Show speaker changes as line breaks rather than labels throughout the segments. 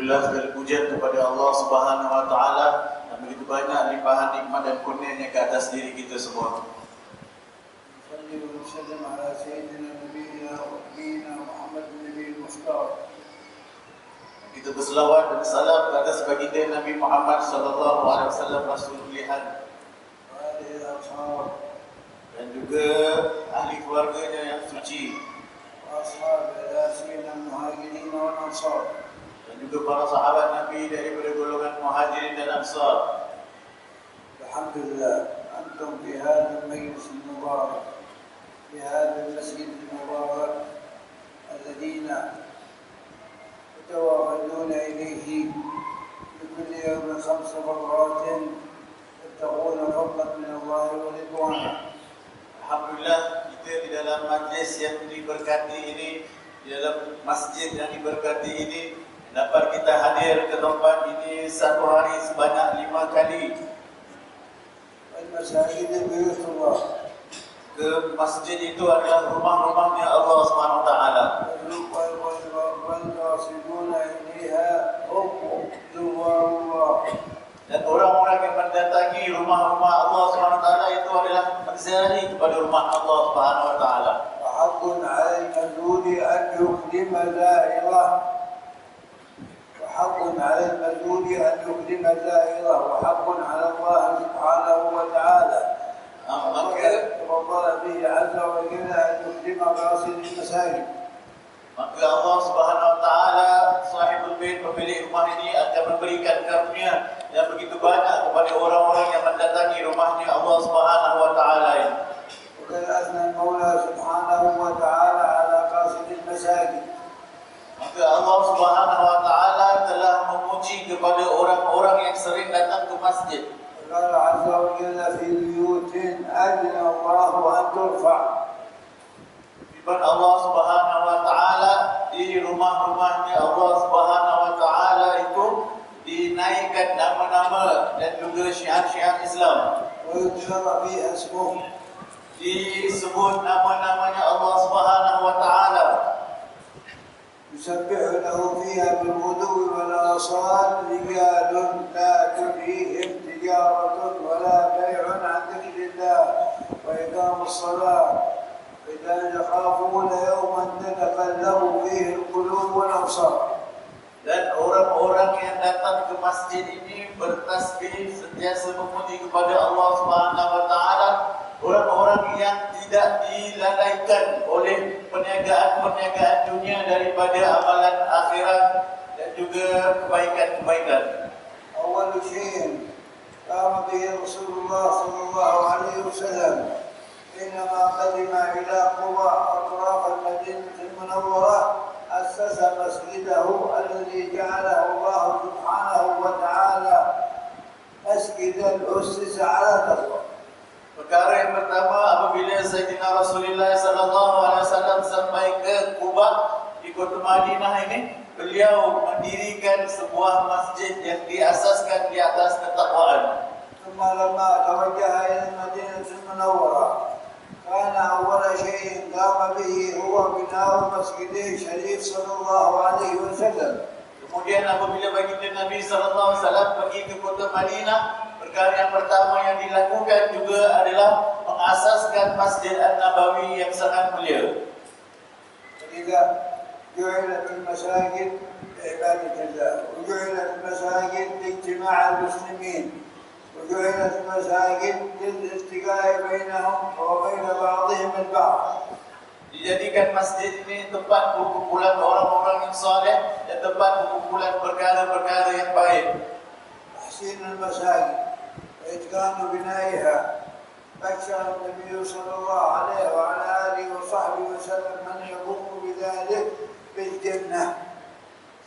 Alhamdulillah, segala pujian kepada Allah Subhanahu Wa Taala yang begitu banyak limpahan nikmat dan kurnianya ke atas diri kita semua.
Sallallahu wasallam ala sayyidina nabiyina wa nabiyina Muhammad bin Nabi Mustafa.
Kita berselawat dan salam ke atas baginda Nabi Muhammad sallallahu alaihi wasallam rasul pilihan dan juga ahli keluarganya yang suci.
Ashab al-Yasin al-Muhajirin wal Ansar.
Dan juga para sahabat Nabi daripada golongan Muhajirin dan Ansar.
Alhamdulillah, antum fi hadha al-majlis al-mubarak, fi hadha al-masjid al-mubarak, alladhina yatawafaduna ilayhi بكل يوم 5 مرات يبتغون فضلا من الله ورضوانه.
Alhamdulillah, kita di dalam majlis yang diberkati ini, di dalam masjid yang diberkati ini, dapat kita hadir ke tempat ini satu hari sebanyak 5 kali.
Al-masajid buyutullah.
Ke masjid itu adalah rumah-rumahnya Allah Subhanahu Wa Taala. Dan orang-orang yang mendatangi rumah-rumah Allah Subhanahu Wa Taala itu adalah menziarahi kepada rumah Allah Subhanahu Wa Taala.
وحق على المسؤول أن يخدم زائره. وحق على المسؤول أن يخدم زائره، وحق على الله سبحانه وتعالى. تفضل به عز وجل أن يخدم قاصد المساجد.
Maka Allah Subhanahu Wa Taala, Sahibul Bait, pemilik rumah ini akan memberikan karunia yang begitu banyak kepada orang-orang yang mendatangi rumahnya Allah Subhanahu Wa Taala ini.
وقد أثنى المولى سبحانه وتعالى على قاصد المساجد.
Maka Allah Subhanahu Wa Taala telah memuji kepada orang-orang yang sering datang ke masjid.
قال عز وجل في بيوت أذن الله أن ترفع.
Firman Allah Subhanahu Wa Taala, di rumah-rumahnya Allah Subhanahu Wa Taala itu dinaikkan nama-nama dan juga syiar-syiar Islam.
ويذكر فيها اسمه.
Disebut nama-namanya Allah Subhanahu Wa Taala.
يسبح له فيها بالغدو والآصال رجال لا تلهيهم تجارة ولا بيع عن ذكر الله وإقام الصلاة إذا يخافون يوما تتقلب فيه القلوب والأبصار.
Dan orang-orang yang datang ke masjid ini bertasbih, sentiasa memuji kepada Allah Subhanahu Wa Taala. Orang-orang yang tidak dilalaikan oleh perniagaan-perniagaan dunia daripada amalan akhirat dan juga kebaikan-kebaikan.
أول شيء قام به رسول الله صلى الله عليه وسلم حينما قدم إلى قبى أطراف المدينة المنورة أسس مسجده الذي جعله الله سبحانه وتعالى مسجدا أسس على تقوى.
Perkara yang pertama, apabila Sayyidina Rasulullah sallallahu alaihi wasallam sampai ke Quba di kota Madinah ini, beliau mendirikan sebuah masjid yang diasaskan di atas ketakwaan.
ثم لما توجه إلى المدينة المنورة كان أول شيء قام به هو بناء مسجده الشريف صلى الله عليه وسلم.
Kemudian apabila baginda Nabi sallallahu alaihi wasallam pergi ke kota Madinah, perkara yang pertama yang dilakukan juga adalah mengasaskan Masjid An-Nabawi yang sangat mulia.
فإذا جعلت المساجد لعبادة الله، وجعلت المساجد لاجتماع المسلمين، وجعلت المساجد للالتقاء بينهم وبين بعضهم البعض.
Dijadikan masjid ini tempat perkumpulan orang-orang yang saleh dan tempat perkumpulan perkara-perkara yang baik.
تحسين المساجد وإتقان بنائها. بشر النبي صلى الله عليه وعلى آله وصحبه وسلم من يقوم بذلك بالجنة.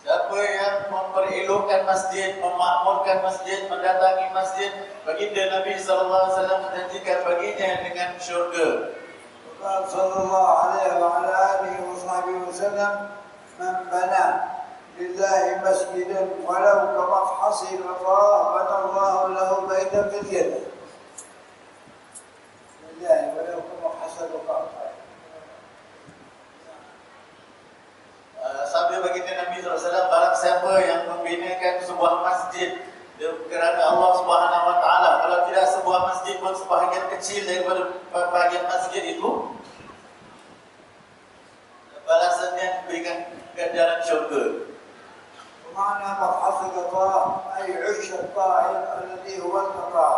Siapa yang memperelokkan masjid, memakmurkan masjid, mendatangi masjid, baginda Nabi sallallahu alaihi wasallam menjanjikan baginya dengan syurga.
وقال صلى الله عليه وعلى آله وصحبه وسلم من بنى لله مسجدا ولو كمفحص الرفاه بنى الله له بيتا في الجنة. لله ولو كمفحص الرفاه.
Sabda baginda Nabi SAW, barang siapa yang kecil daripada bahagian masjid itu, balasannya diberikan ganjaran syurga.
ومعنى مبحث القطاع أي عش الطائر الذي هو القطاع.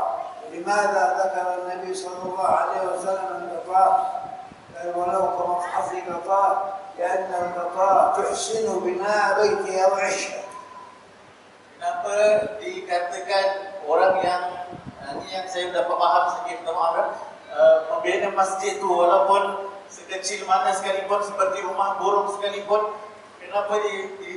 لماذا ذكر النبي صلى الله عليه وسلم القطاع؟ قال ولو كمبحث القطاع لأن القطاع تحسن بناء بيتها وعشها.
Kenapa dikatakan orang yang ini yang saya dapat paham sedikit, membina masjid itu walaupun sekecil mana sekalipun, seperti rumah burung sekalipun, kenapa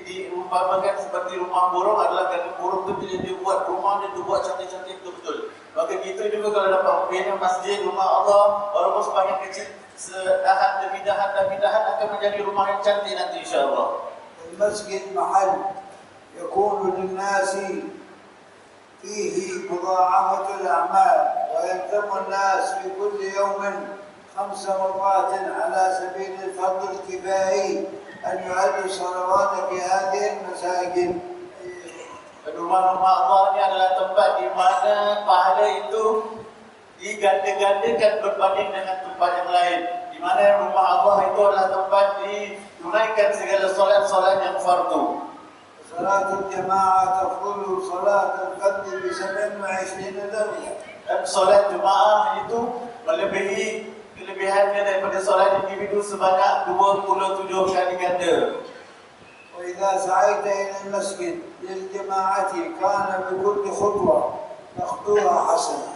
diumpamakan seperti rumah burung adalah kerana burung itu bila dia buat rumah dia buat cantik-cantik betul-betul. Maka gitu juga kalau dapat membina masjid, rumah Allah, walaupun sebanyak kecil, sedahan demi dahan akan menjadi rumah yang cantik nanti insyaAllah.
المسجد محل يكون للناس فيه مضاعفة الأعمال ويلزم الناس في كل يوم 5 مرات على سبيل الفرض الكفائي أن يؤدوا الصلوات في هذه المساجد.
Rumah-rumah Allah ini adalah tempat di mana pahala itu diganda-gandakan berbanding dengan tempat yang lain. Di mana rumah Allah itu adalah tempat ditunaikan segala solat-solat yang fardu.
صلاة الجماعة تفضل صلاة الفرد ب27 درجة.
Dan solat jemaah itu melebihi kelebihannya daripada solat individu sebanyak 27 kali ganda.
وإذا سعيت إلى المسجد للجماعة كان بكل خطوة تخطوها حسنة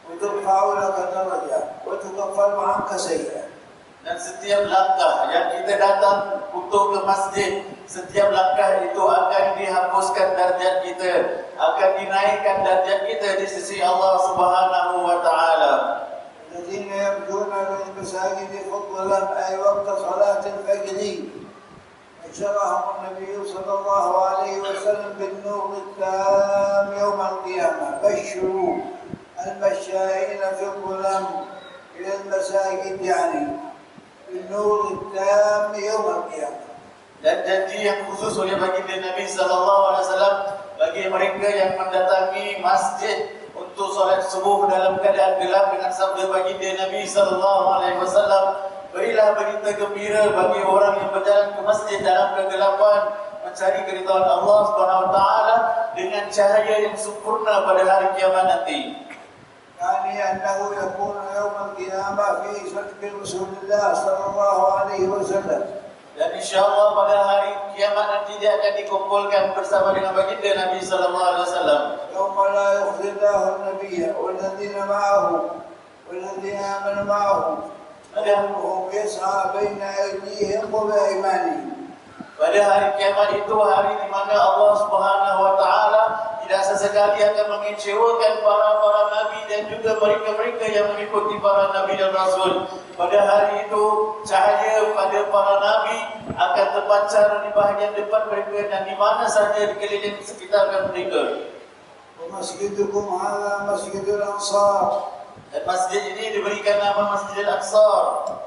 وترفع لك درجة وتكفر عنك سيئة.
Dan setiap langkah yang kita datang untuk ke masjid, setiap langkah itu akan dihapuskan darjat kita, akan dinaikkan darjat kita di sisi Allah Subhanahu wa taala.
الذين يبدون للمساجد فضلا أي وقت صلاة الفجر بشرهم النبي صلى الله عليه وسلم بالنور التام يوم القيامة. بشروا المشائين في الظلام إلى المساجد يعني بالنور التام يوم القيامة.
Dan janji yang khusus oleh baginda Nabi sallallahu alaihi wasallam bagi mereka yang mendatangi masjid untuk solat subuh dalam keadaan gelap dengan sabda baginda Nabi sallallahu alaihi wasallam, berilah berita gembira bagi orang yang berjalan ke masjid dalam kegelapan mencari keridhaan Allah Subhanahu wa taala dengan cahaya yang sempurna pada hari kiamat nanti.
يعني أنه يكون يوم القيامة في صدق رسول الله صلى الله عليه وسلم.
Dan insyaAllah pada hari kiamat nanti dia akan dikumpulkan bersama dengan baginda Nabi sallallahu alaihi wasallam.
يوم لا يخزي الله النبي والذين معه والذين آمنوا معه نورهم يسعى بين أيديهم وبأيمانهم.
Pada hari kiamat itu hari di mana Allah Subhanahu wa taala tidak sesekali akan mengecewakan para nabi dan juga mereka-mereka yang mengikuti para nabi dan rasul. Pada hari itu cahaya pada para nabi akan terpancar di bahagian depan mereka dan di mana saja di keliling sekitar mereka.
ومسجدكم هذا مسجد الأنصار.
Dan masjid ini diberikan nama Masjid Al-Aqsa.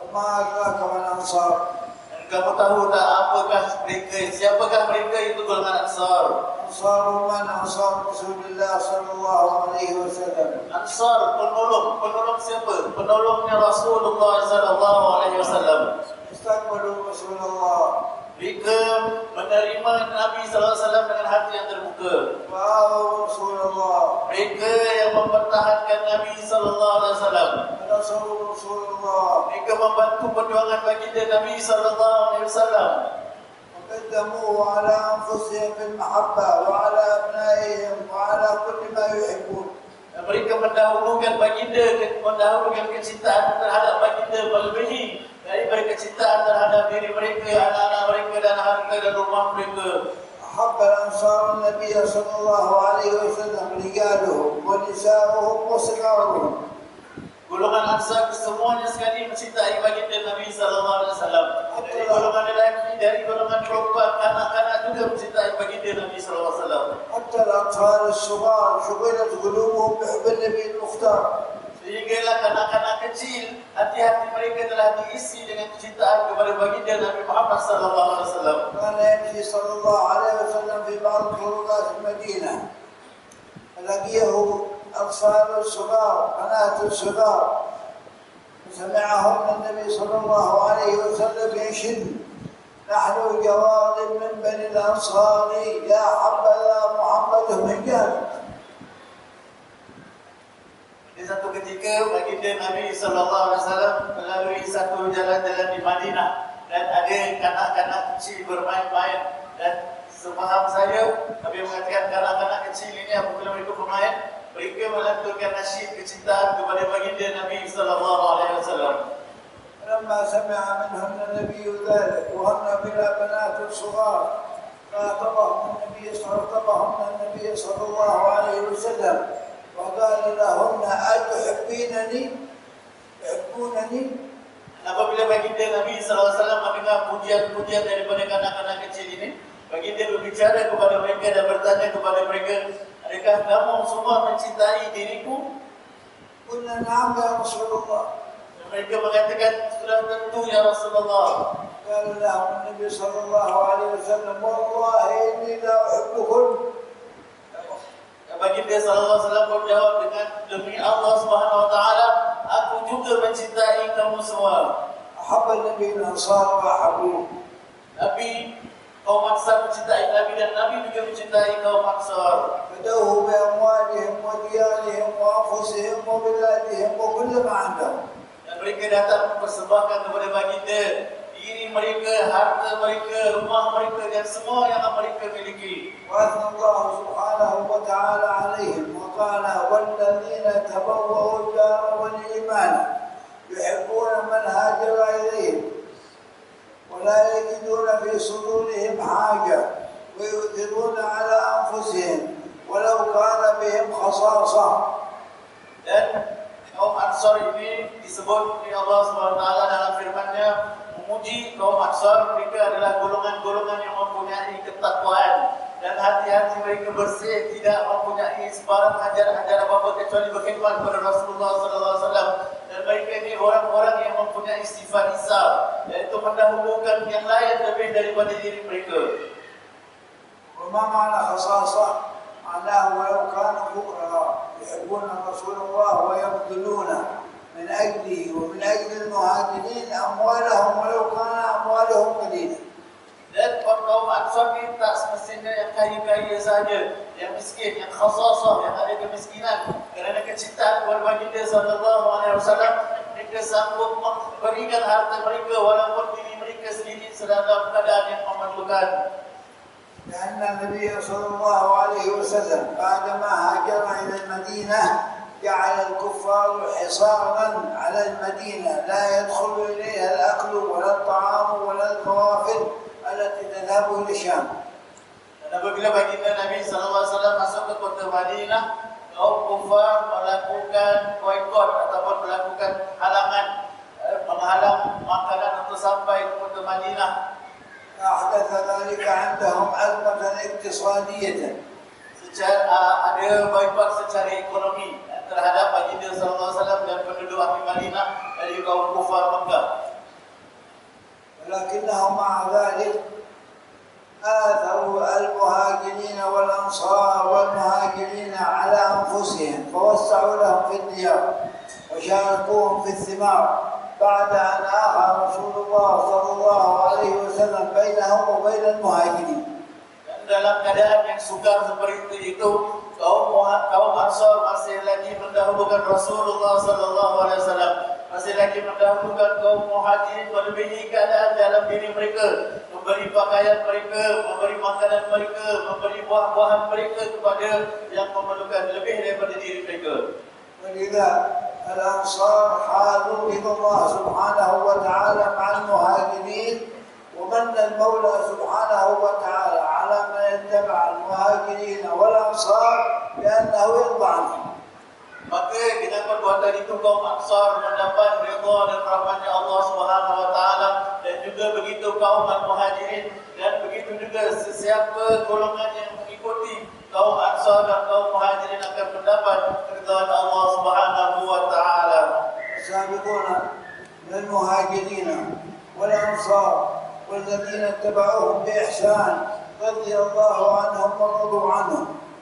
وما أدراك ما الأنصار؟
Kamu tahu tak apakah mereka? Siapakah mereka? Itu golongan Ansar.
أنصار من؟ أنصار رسول الله صلى الله عليه وسلم.
Ansar, penolong siapa? Penolongnya Rasulullah sallallahu alaihi wasallam.
استقبلوا رسول الله
Mereka menerima Nabi sallallahu alaihi wasallam dengan hati yang terbuka.
وآووا رسول الله
Mereka yang mempertahankan Nabi sallallahu alaihi wasallam.
ونصروا رسول الله
Mereka membantu perjuangan baginda Nabi sallallahu alaihi wasallam.
وقدموه على أنفسهم بالمحبة وعلى أبنائهم وعلى كل ما يحبون.
Mereka mendahulukan kecintaan terhadap baginda melebihi daripada kecintaan terhadap diri mereka, anak-anak mereka dan harta dan rumah mereka.
أحب الأنصار النبي صلى الله عليه وسلم رجالهم ونساؤهم وصغارهم.
Golongan Ansar semuanya sekali mencintai baginda Nabi sallallahu alaihi wasallam. Dari golongan lelaki, dari golongan perempuan, anak-anak juga mencintai baginda Nabi sallallahu alaihi wasallam.
حتى الأطفال الصغار شغلت قلوبهم بحب النبي المختار.
Sehinggalah kanak-kanak kecil hati-hati mereka telah diisi dengan kecintaan kepada baginda Nabi Muhammad sallallahu alaihi wasallam.
كان يمشي صلى الله عليه وسلم في بعض طرقات المدينة فلقيه أطفال الصغار بنات الصغار سمعهن النبي صلى الله عليه وسلم ينشد: نحن جواد من بني الأنصار يا حبذا محمد هجان.
Di satu ketika baginda Nabi SAW melalui satu jalan-jalan di Madinah dan ada kanak-kanak kecil bermain-main, dan sepaham saya Nabi mengatakan kanak-kanak kecil ini apabila mereka bermain, mereka melantunkan nasyid kecintaan kepada baginda Nabi SAW.
لما سمع منهن النبي ذلك وهن بلا بنات صغار خاطبهن النبي صلى الله عليه وسلم وقال لهن: أتحبينني؟ تحبونني؟
Apabila baginda Nabi SAW mendengar pujian-pujian daripada kanak-kanak kecil ini, baginda berbicara kepada mereka dan bertanya kepada mereka, adakah kamu semua mencintai diriku?
قلنا: نعم يا رسول الله.
Mereka mengatakan, sudah tentu ya Rasulullah.
قال لهم النبي صلى الله عليه وسلم: والله إني لا أحبكم.
Baginda SAW berjawab dengan, demi Allah Subhanahu Wa Taala, aku juga mencintai kamu semua.
أحب النبي الأنصار وأحبوه.
Nabi kaum Ansar mencintai Nabi dan Nabi juga mencintai kaum Ansar.
فدوه بأموالهم وديارهم وأنفسهم وبلادهم وكل ما عندهم.
Dan mereka datang mempersembahkan kepada baginda diri mereka, harta mereka, rumah mereka dan semua yang mereka miliki.
وأثنى الله سبحانه وتعالى عليهم وقال: والذين تبوأوا الدار والإيمان يحبون من هاجر إليهم ولا يجدون في صدورهم حاجة ويؤثرون على أنفسهم ولو كان بهم خصاصة.
Dan kaum Ansar ini disebut oleh Allah SWT dalam firman-Nya, memuji kaum Ansar, mereka adalah golongan-golongan yang mempunyai ketakwaan dan hati-hati mereka bersih, tidak mempunyai sebarang ajaran-ajaran apa-apa kecuali berkhidmat kepada Rasulullah SAW. Dan mereka ini orang-orang yang mempunyai sifat isar, yaitu mendahulukan yang lain lebih daripada diri mereka.
وما معنى خصاصة؟ معناه ولو كانوا فقراء يحبون رسول الله ويبذلون من أجله ومن أجل المهاجرين أموالهم ولو كان أموالهم قليلة.
Dan kaum Ansar ini tak semestinya yang kaya-kaya saja, yang miskin, yang khasasah, yang ada kemiskinan. Kerana kecintaan kepada baginda SAW, mereka sanggup memberikan harta mereka walaupun diri mereka sendiri sedang dalam keadaan yang memerlukan.
لأن النبي صلى الله عليه وسلم بعدما هاجر إلى المدينة جعل الكفار حصارا على المدينة لا يدخل إليها الأكل ولا الطعام ولا القوافل التي تذهب إلى الشام.
Dan apabila baginda Nabi SAW masuk ke kota Madinah, kaum kufar melakukan boikot ataupun melakukan halangan, menghalang makanan untuk sampai ke kota Madinah.
أحدث ذلك عندهم أزمة اقتصادية.
Ada boikot secara ekonomi terhadap baginda SAW dan penduduk ahli Madinah dari kaum kufar Makkah.
ولكنهم مع ذلك آثروا المهاجرين والأنصار والمهاجرين على أنفسهم فوسعوا لهم في الديار وشاركوهم في الثمار بعد أن آخى رسول الله صلى الله عليه وسلم بينهم وبين المهاجرين.
Dan dalam keadaan yang sukar seperti itu, kaum Ansar masih lagi mendahulukan Rasulullah SAW, masih lagi mendahulukan kaum Muhajirin melebihi keadaan dalam diri mereka, memberi pakaian mereka, memberi makanan mereka, memberi buah-buahan mereka kepada yang memerlukan lebih daripada diri mereka.
ولذا الأنصار حالوا رضا الله سبحانه وتعالى مع المهاجرين ومن المولى سبحانه وتعالى على من يتبع المهاجرين والأنصار بأنه يرضى عنهم.
Maka dengan perbuatan itu kaum Ansar mendapat redha dan rahmatnya Allah Subhanahu Wa Taala, dan juga begitu kaum Muhajirin, dan begitu juga sesiapa golongan yang mengikuti kaum Ansar dan kaum Muhajirin akan mendapat keridhaan Allah Subhanahu Wa Taala.
السابقون من المهاجرين والأنصار والذين اتبعوهم بإحسان رضي الله عنهم ورضوا عنه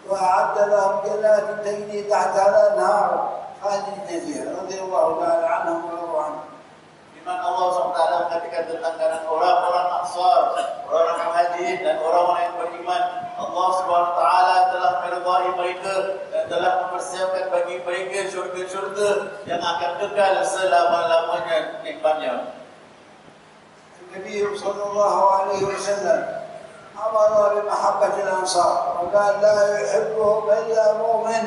وأعد لهم جنات تجري تحتها الأنهار خالدين فيها رضي الله تعالى عنهم ورضوا عنه.
Di mana Allah SWT mengatakan tentang orang-orang Ansar, orang-orang Muhajirin dan orang-orang yang beriman, Allah SWT telah meridai mereka dan telah mempersiapkan bagi mereka syurga-syurga yang akan kekal selama-lamanya nikmatnya.
النبي صلى الله عليه وسلم أمر بمحبة الأنصار وقال لا يحبهم إلا مؤمن.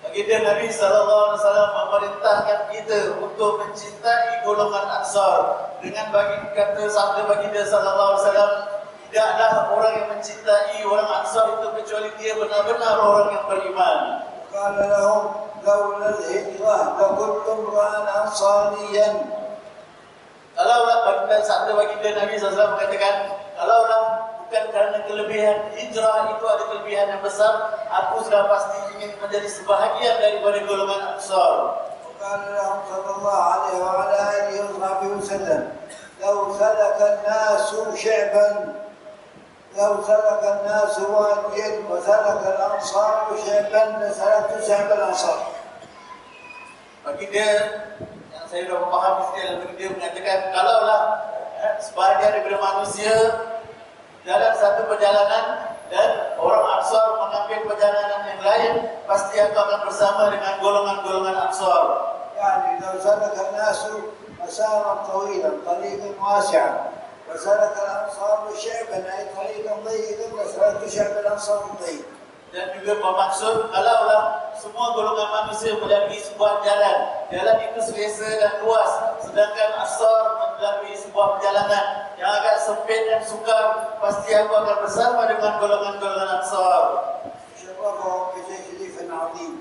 Baginda Nabi SAW memerintahkan kita untuk mencintai golongan Ansar dengan kata sabda baginda SAW, tidaklah orang yang mencintai orang Ansar itu kecuali dia benar-benar orang yang beriman.
قال لهم لولا الهجرة لكنت امرأ أنصاريا.
Kalaulah sabda baginda Nabi SAW mengatakan, kalaulah bukan kerana kelebihan hijrah itu ada kelebihan yang besar, aku sudah pasti ingin menjadi sebahagian daripada golongan Ansar.
وقال لهم صلى الله عليه وعلى آله وصحبه وسلم لو سلك الناس شعبا لو سلك الناس واديا وسلك الأنصار شعبا لسلكت شعب الأنصار.
Baginda yang saya sudah memahami sekali, baginda mengatakan, kalaulah sebahagian daripada manusia dalam satu perjalanan dan orang Ansar mengambil perjalanan yang lain, pasti aku akan bersama dengan golongan-golongan Ansar.
يعني لو سلك الناس مسارا طويلا طريقا واسعا وسلك الأنصار شعبا أي طريقا ضيقا لسلكت شعب الأنصار الضيق.
Dan juga bermaksud, kalaulah semua golongan manusia melalui sebuah jalan itu selesa dan luas, sedangkan Ansar melalui sebuah perjalanan yang agak sempit dan sukar, pasti aku akan bersama dengan golongan-golongan Ansar.
شرفهم بتشريف عظيم.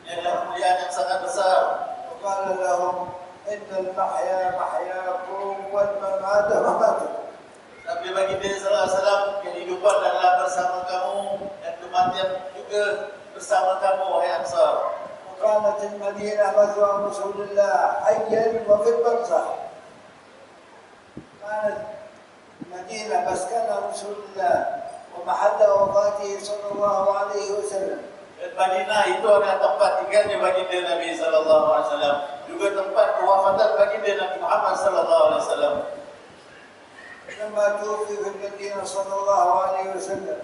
Ialah kemuliaan yang sangat besar.
وقال لهم إن المحيا محياكم والممات مماتكم.
Nabi baginda SAW, kehidupan adalah bersama kamu dan kematian juga bersama kamu, wahai Ansar.
وكانت المدينة مثوى رسول الله حيا وفي البرزخ. كانت المدينة مسكن رسول الله ومحل وفاته صلى الله عليه وسلم.
Dan Madinah itu adalah tempat tinggalnya baginda Nabi SAW, juga tempat kewafatan baginda Nabi Muhammad SAW.
لما توفي في المدينة صلى الله عليه وسلم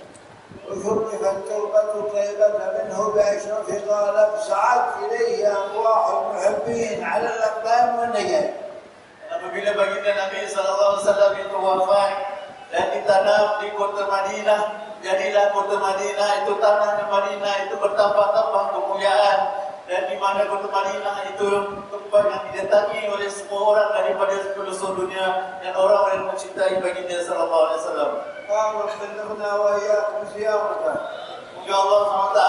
وشرفت تربة طيبة منه بأشرف غالب سعت إليه أرواح المحبين على الأقدام والنجاة.
Apabila baginda Nabi SAW itu wafat dan ditanam di kota Madinah, jadilah kota Madinah itu, tanahnya Madinah itu bertambah-tambah kemuliaan, dan di mana kota Madinah itu tempat yang didatangi oleh semua orang daripada seluruh dunia dan orang yang mencintai baginda SAW.
قالوا بلغنا وإياكم زيارته.
Semoga Allah SWT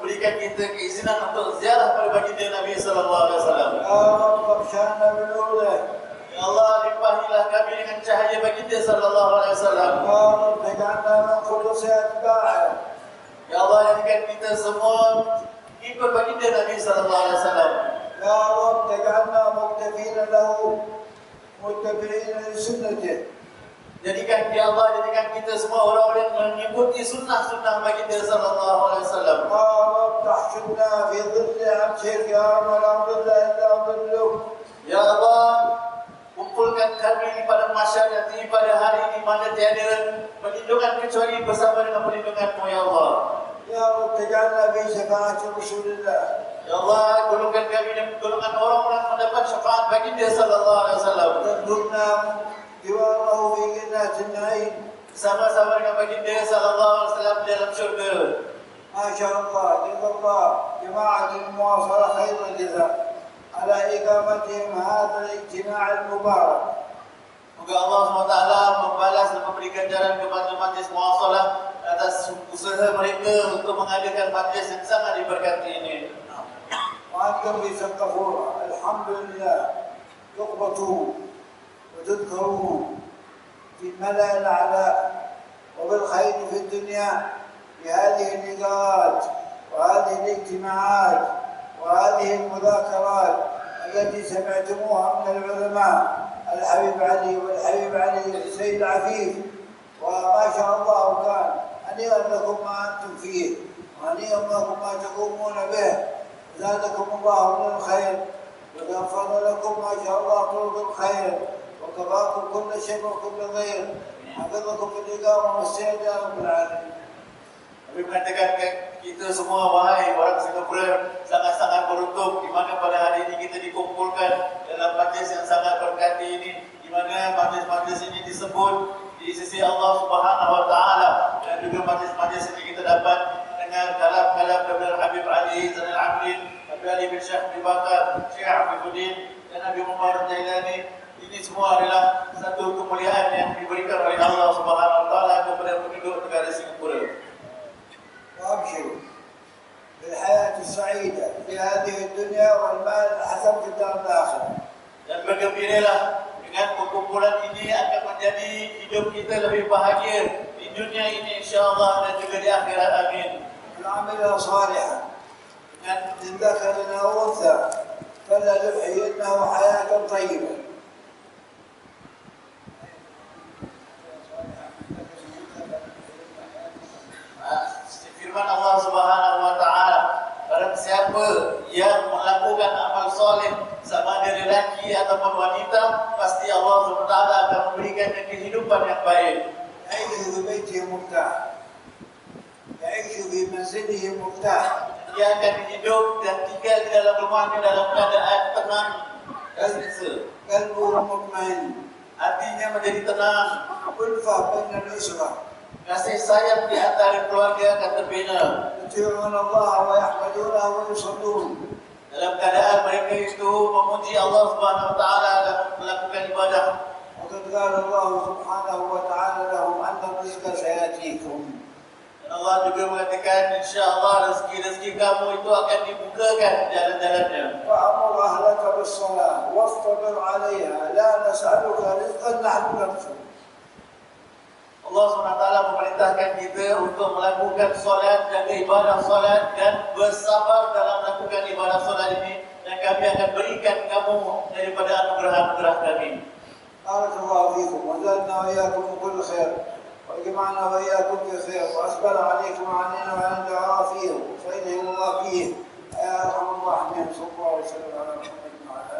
berikan kita keizinan untuk ziarah pada baginda Nabi SAW.
يا رب ابشرنا بنوره.
Ya Allah, limpahilah kami dengan cahaya baginda SAW.
يا رب اجعلنا من خلص أتباعه.
Ya Allah, jadikan kita semua ikut baginda Nabi SAW.
يا رب اجعلنا مقتفين له متبعين لسنته.
Jadikan ya Allah, jadikan kita semua orang-orang yang mengikuti sunnah-sunnah baginda SAW.
يا رب تحشرنا في ظل عرشك يا من لا ظل إلا ظله.
Ya Allah, kumpulkan kami di padang mahsyar nanti pada hari di mana tiada perlindungan kecuali bersama dengan perlindungan-Mu, ya Allah.
يا رب اجعلنا في شفاعة رسول الله.
Ya Allah, golongkan kami dan golongan orang-orang mendapat syafaat baginda SAW.
ترزقنا جواره في جنات النعيم.
Sama-sama dengan baginda SAW di dalam syurga.
ما شاء الله جزا الله جماعة المواصلة خير الجزاء على إقامتهم هذا الاجتماع المبارك.
Semoga Allah SWT membalas dan memberikan jalan kepada majlis muasalah atas usaha mereka untuk mengadakan majlis yang sangat diberkati ini.
وأنتم في سقفورة الحمد لله تقبطوا وتذكروا في الملأ الأعلى وبالخير في الدنيا بهذه اللقاءات وهذه الاجتماعات وهذه المذاكرات التي سمعتموها من العلماء الحبيب علي والحبيب علي السيد عفيف. وما شاء الله كان هنيئا لكم ما أنتم فيه وهنيئا لكم ما تقومون به زادكم الله من الخير وغفر لكم ما شاء الله طول الخير وكفاكم كل شيء وكل خير حفظكم في الإقامة والسير يا رب العالمين.
Nabi mengatakan kita semua wahai orang Singapura sangat-sangat beruntung di mana pada hari ini kita dikumpulkan dalam majlis yang sangat berkati ini, di mana majlis-majlis ini disebut di sisi Allah Subhanahu Wa Taala, dan juga majlis-majlis ini kita dapat mendengar kalam-kalam daripada Habib Ali Zainal Abidin, Habib Ali bin Syekh Abi Bakar, Syekh Afifuddin dan Nabi Muhammad Jailani. Ini semua adalah satu kemuliaan yang diberikan oleh Allah Subhanahu Wa Taala kepada penduduk negara Singapura.
وأبشروا بالحياة السعيدة في هذه الدنيا والمال الحسن في الدار الآخرة.
Dan bergembiralah dengan perkumpulan ini akan menjadi hidup kita lebih bahagia di dunia ini insya-Allah dan juga di akhirat. Amin.
العمل صالحا من ذكر أو أنثى فلنحيينه حياة طيبة.
Firman Allah Subhanahu Wa Taala, barang siapa yang melakukan amal soleh sama ada lelaki ataupun wanita, pasti Allah Subhanahu Wa Taala akan memberikannya kehidupan yang baik.
يعيش في بيته مرتاح يعيش في منزله مرتاح.
Dia akan hidup dan tinggal di dalam rumahnya dalam keadaan tenang dan selesa.
قلبه مطمئن.
Hatinya menjadi tenang.
ألفة بين الأسرة.
Kasih sayang di antara keluarga akan terbina.
يطيعون الله ويحمدونه ويصلون.
Dalam keadaan mereka itu memuji Allah Subhanahu Wa Taala dan melakukan ibadah.
وقد قال الله سبحانه وتعالى لهم أن الرزق سيأتيكم.
Dan Allah juga mengatakan insya-Allah rezeki-rezeki kamu itu akan dibukakan jalan-jalannya.
فأمر أهلك بالصلاة واصطبر عليها لا نسألك رزقا نحن نرزقك.
Allah SWT memerintahkan kita untuk melakukan solat, jaga ibadah solat dan bersabar dalam melakukan ibadah solat ini, dan kami akan berikan kamu daripada anugerah-anugerah kami.
بارك الله فيكم وزادنا وإياكم من كل خير وجمعنا وإياكم في خير وأسبل عليكم وعلينا وعلى الدعاء فيه فإنه الله فيه يا أرحم الراحمين. صلى الله وسلم على محمد وعلى